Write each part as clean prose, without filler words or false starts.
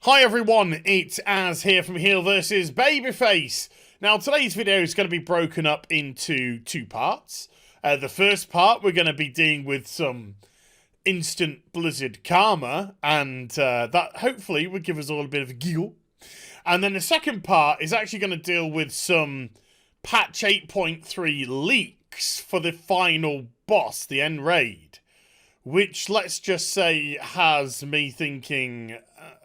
Hi everyone, it's Az here from HeelvsBabyface. Now today's video is going to be broken up into two parts. The first part we're going to be dealing with some instant Blizzard karma, and that hopefully will give us all a bit of a giggle. And then the second part is actually going to deal with some patch 8.3 leaks for the final boss, the end raid. Which, let's just say, has me thinking,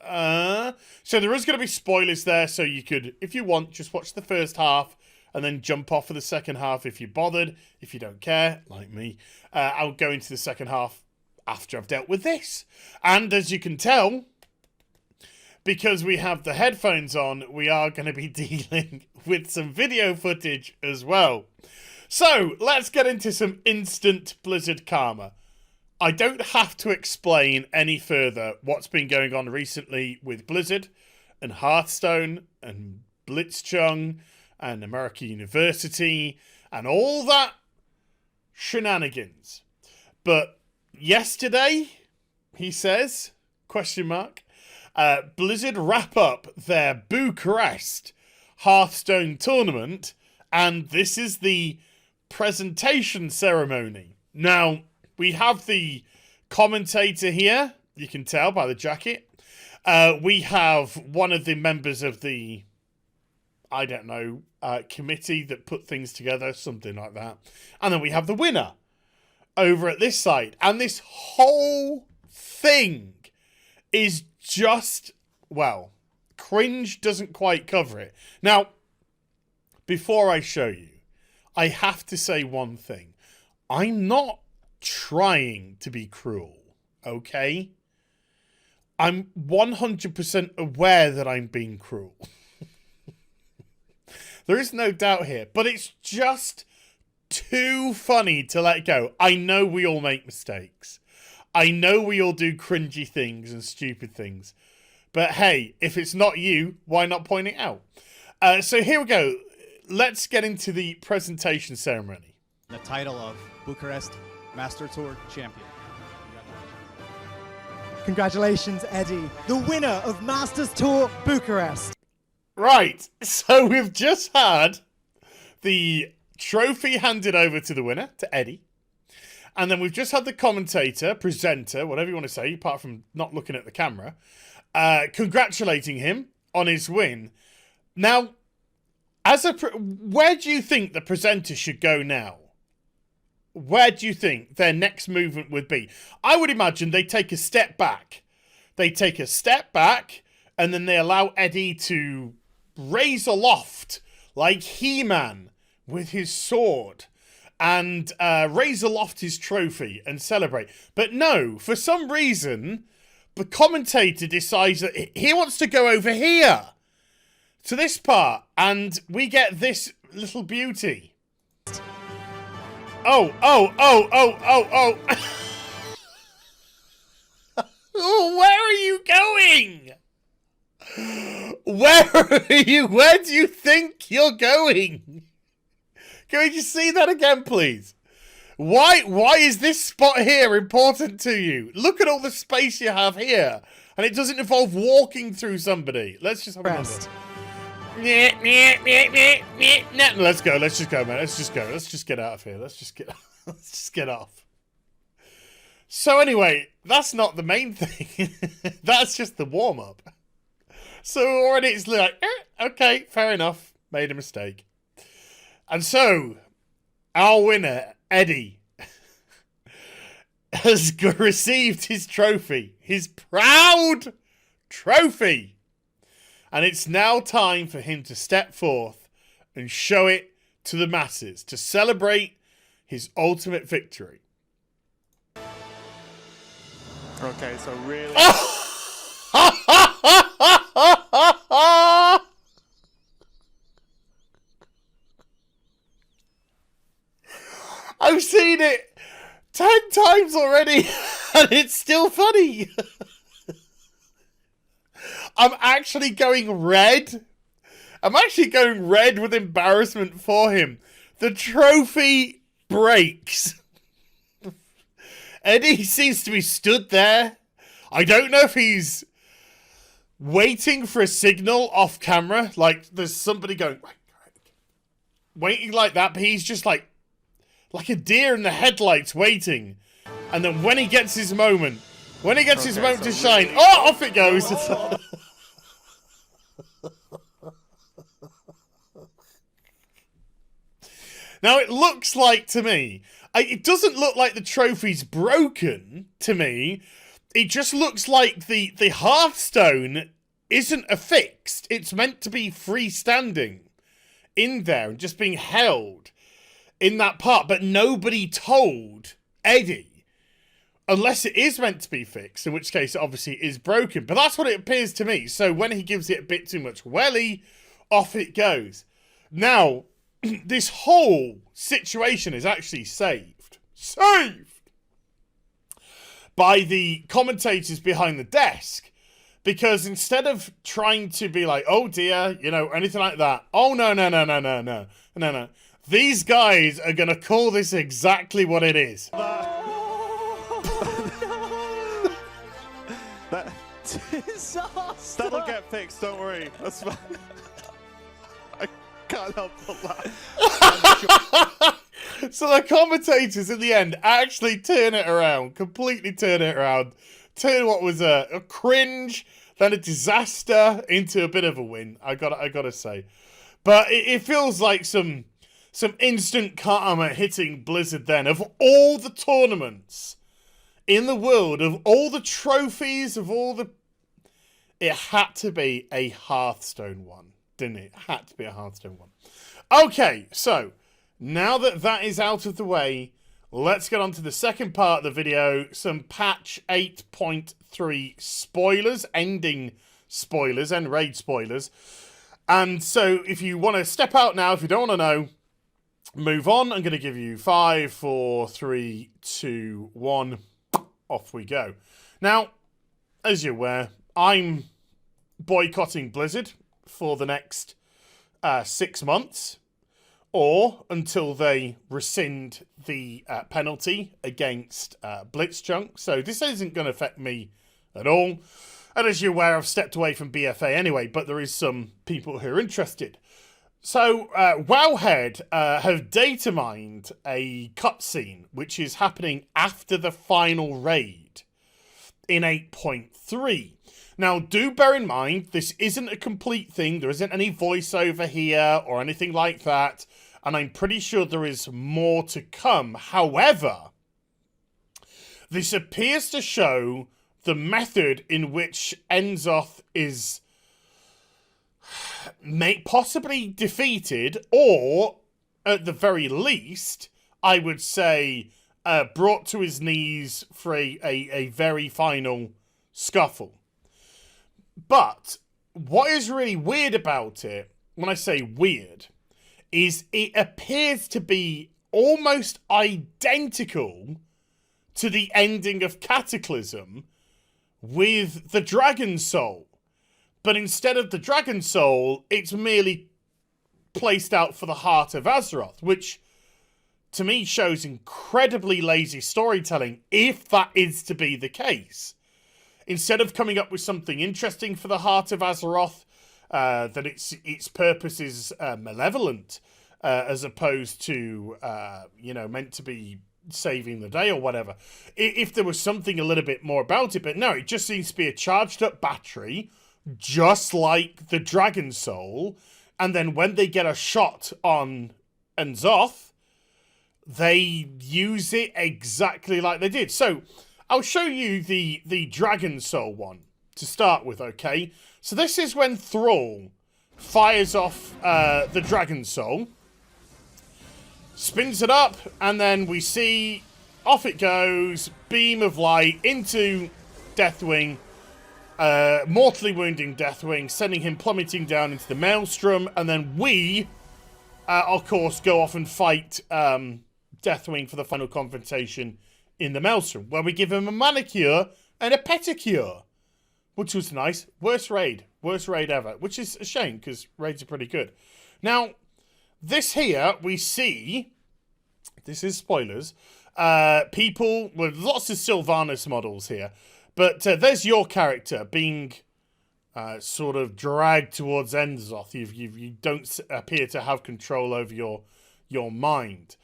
So there is going to be spoilers there, so you could, if you want, just watch the first half and then jump off for the second half if you're bothered. If you don't care, like me, I'll go into the second half after I've dealt with this. And as you can tell, because we have the headphones on, we are going to be dealing with some video footage as well. So, let's get into some instant Blizzard karma. I don't have to explain any further what's been going on recently with Blizzard and Hearthstone and Blitzchung and American University and all that shenanigans. But yesterday, he says, Blizzard wrap up their Bucharest Hearthstone Tournament, and this is the presentation ceremony. Now, we have the commentator here, you can tell by the jacket. We have one of the members of the, I don't know, committee that put things together, something like that. And then we have the winner over at this side. And this whole thing is just, well, cringe doesn't quite cover it. Now, before I show you, I have to say one thing. I'm not trying to be cruel, okay? I'm 100% aware that I'm being cruel. There is no doubt here, but it's just too funny to let go. I know we all make mistakes. I know we all do cringy things and stupid things. But hey, if it's not you, why not point it out? So here we go. Let's get into the presentation ceremony. The title of Bucharest Master Tour champion. Congratulations, Eddie, the winner of Masters Tour Bucharest. Right, so we've just had the trophy handed over to the winner, to Eddie. And then we've just had the commentator, presenter, whatever you want to say, apart from not looking at the camera, congratulating him on his win. Now, where do you think the presenter should go now? Where do you think their next movement would be? I would imagine they take a step back. They take a step back, and then they allow Eddie to raise aloft like He-Man with his sword and raise aloft his trophy and celebrate. But no, for some reason, the commentator decides that he wants to go over here to this part, and we get this little beauty. Oh. Where are you going? Where are you? Where do you think you're going? Can we just see that again, please? Why is this spot here important to you? Look at all the space you have here. And it doesn't involve walking through somebody. Let's just have a look. Let's go, man. Let's just go. Let's just get out of here. Let's just get off. So anyway, that's not the main thing. That's just the warm-up. So already it's like, okay, fair enough. Made a mistake. And so, our winner, Eddie, has received his trophy. His proud trophy. And it's now time for him to step forth and show it to the masses to celebrate his ultimate victory. Okay, so really... I've seen it 10 times already, and it's still funny. I'm actually going red. I'm actually going red with embarrassment for him. The trophy breaks. Eddie seems to be stood there. I don't know if he's waiting for a signal off camera. Like, there's somebody going, waiting like that, but he's just like a deer in the headlights waiting. And then when he gets his moment, to shine, off it goes. Now, it looks like, to me, it doesn't look like the trophy's broken, to me. It just looks like the Hearthstone isn't affixed. It's meant to be freestanding in there and just being held in that part. But nobody told Eddie, unless it is meant to be fixed, in which case it obviously is broken. But that's what it appears to me. So when he gives it a bit too much welly, off it goes. Now, this whole situation is actually saved by the commentators behind the desk, because instead of trying to be like, oh dear, you know, anything like that, oh no, these guys are gonna call this exactly what it is. That'll get fixed, don't worry. That's fine. I can't help but laugh. So the commentators in the end actually turn it around, completely turn it around, turn what was a cringe, then a disaster into a bit of a win. I gotta say, but it feels like some instant karma hitting Blizzard. Then, of all the tournaments in the world, of all the trophies, it had to be a Hearthstone one, didn't it? It had to be a Hearthstone one. Okay, so now that is out of the way, let's get on to the second part of the video, some patch 8.3 spoilers, ending spoilers and raid spoilers. And so if you want to step out now, if you don't want to know, move on. I'm going to give you 5, 4, 3, 2, 1. Off we go. Now, as you're aware, I'm boycotting Blizzard for the next 6 months, or until they rescind the penalty against Blitzchunk. So this isn't going to affect me at all. And as you're aware, I've stepped away from BFA anyway, but there is some people who are interested. So Wowhead have data mined a cutscene which is happening after the final raid in 8.3. Now, do bear in mind, this isn't a complete thing. There isn't any voiceover here or anything like that. And I'm pretty sure there is more to come. However, this appears to show the method in which Enzoth is possibly defeated, or at the very least, I would say, brought to his knees for a very final scuffle. But what is really weird about it, when I say weird, is it appears to be almost identical to the ending of Cataclysm with the Dragon Soul. But instead of the Dragon Soul, it's merely placed out for the Heart of Azeroth, which to me shows incredibly lazy storytelling, if that is to be the case. Instead of coming up with something interesting for the Heart of Azeroth, that its purpose is malevolent, as opposed to, meant to be saving the day or whatever. If there was something a little bit more about it, but no, it just seems to be a charged up battery, just like the Dragon Soul, and then when they get a shot on Enzoth, they use it exactly like they did. So, I'll show you the Dragon Soul one to start with, okay? So this is when Thrall fires off the Dragon Soul, spins it up, and then we see, off it goes, beam of light into Deathwing, mortally wounding Deathwing, sending him plummeting down into the Maelstrom, and then we, of course, go off and fight Deathwing for the final confrontation in the Maelstrom, where we give him a manicure and a pedicure, which was nice. Worst raid ever, which is a shame, because raids are pretty good. Now, this here, we see, this is spoilers, people with lots of Sylvanas models here, but there's your character being sort of dragged towards Enzoth. You don't appear to have control over your mind.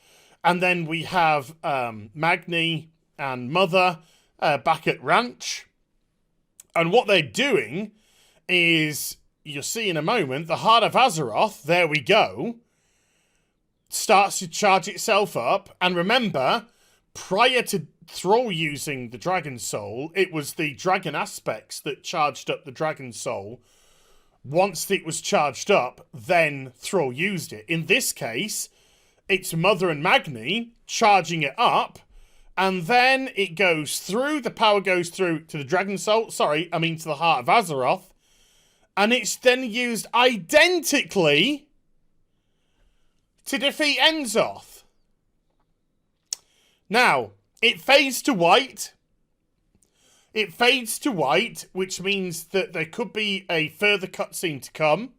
And then we have Magni and Mother back at Ranch. And what they're doing is, you'll see in a moment, the Heart of Azeroth, there we go, starts to charge itself up. And remember, prior to Thrall using the Dragon Soul, it was the Dragon Aspects that charged up the Dragon Soul. Once it was charged up, then Thrall used it. In this case, it's Mother and Magni charging it up, and then it goes through, the power goes through to the Dragon Soul, to the Heart of Azeroth, and it's then used identically to defeat Enzoth. Now, it fades to white. It fades to white, which means that there could be a further cutscene to come.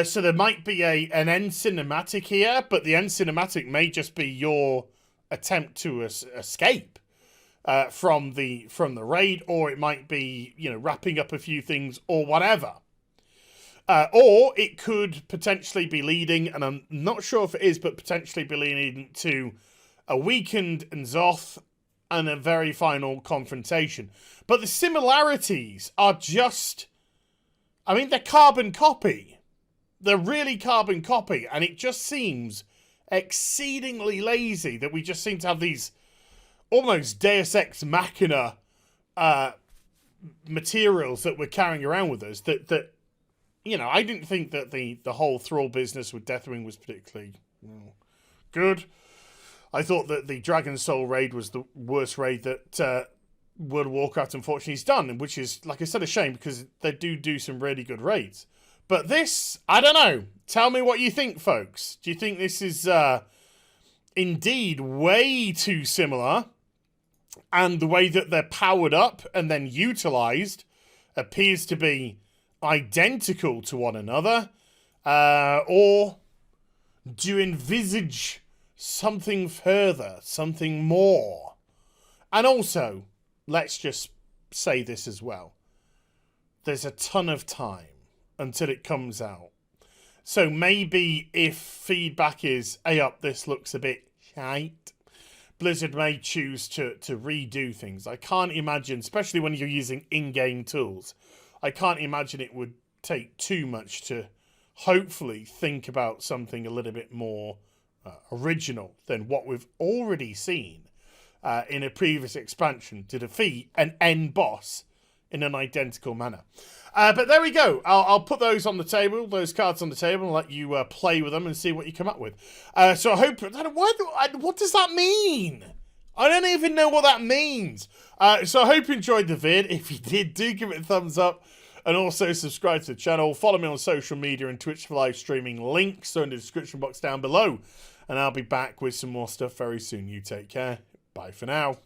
So there might be an end cinematic here, but the end cinematic may just be your attempt to escape from the raid, or it might be, wrapping up a few things or whatever. Or it could potentially be leading, and I'm not sure if it is, but potentially be leading to a weakened N'Zoth and a very final confrontation. But the similarities are just, they're carbon copy. They're really carbon copy, and it just seems exceedingly lazy that we just seem to have these almost Deus Ex Machina materials that we're carrying around with us. That I didn't think that the whole Thrall business with Deathwing was particularly good. I thought that the Dragon Soul raid was the worst raid that World of Warcraft unfortunately has done, which is, like I said, a shame, because they do some really good raids. But this, I don't know. Tell me what you think, folks. Do you think this is indeed way too similar, and the way that they're powered up and then utilised appears to be identical to one another? Or do you envisage something further, something more? And also, let's just say this as well. There's a ton of time until it comes out. So maybe if feedback is, hey up, this looks a bit shite, Blizzard may choose to redo things. I can't imagine, especially when you're using in-game tools, I can't imagine it would take too much to hopefully think about something a little bit more original than what we've already seen in a previous expansion to defeat an end boss in an identical manner. But there we go. I'll put those on the table, those cards on the table, and let you play with them and see what you come up with. So I hope... What does that mean? I don't even know what that means. So I hope you enjoyed the vid. If you did, do give it a thumbs up. And also subscribe to the channel. Follow me on social media and Twitch for live streaming. Links are in the description box down below. And I'll be back with some more stuff very soon. You take care. Bye for now.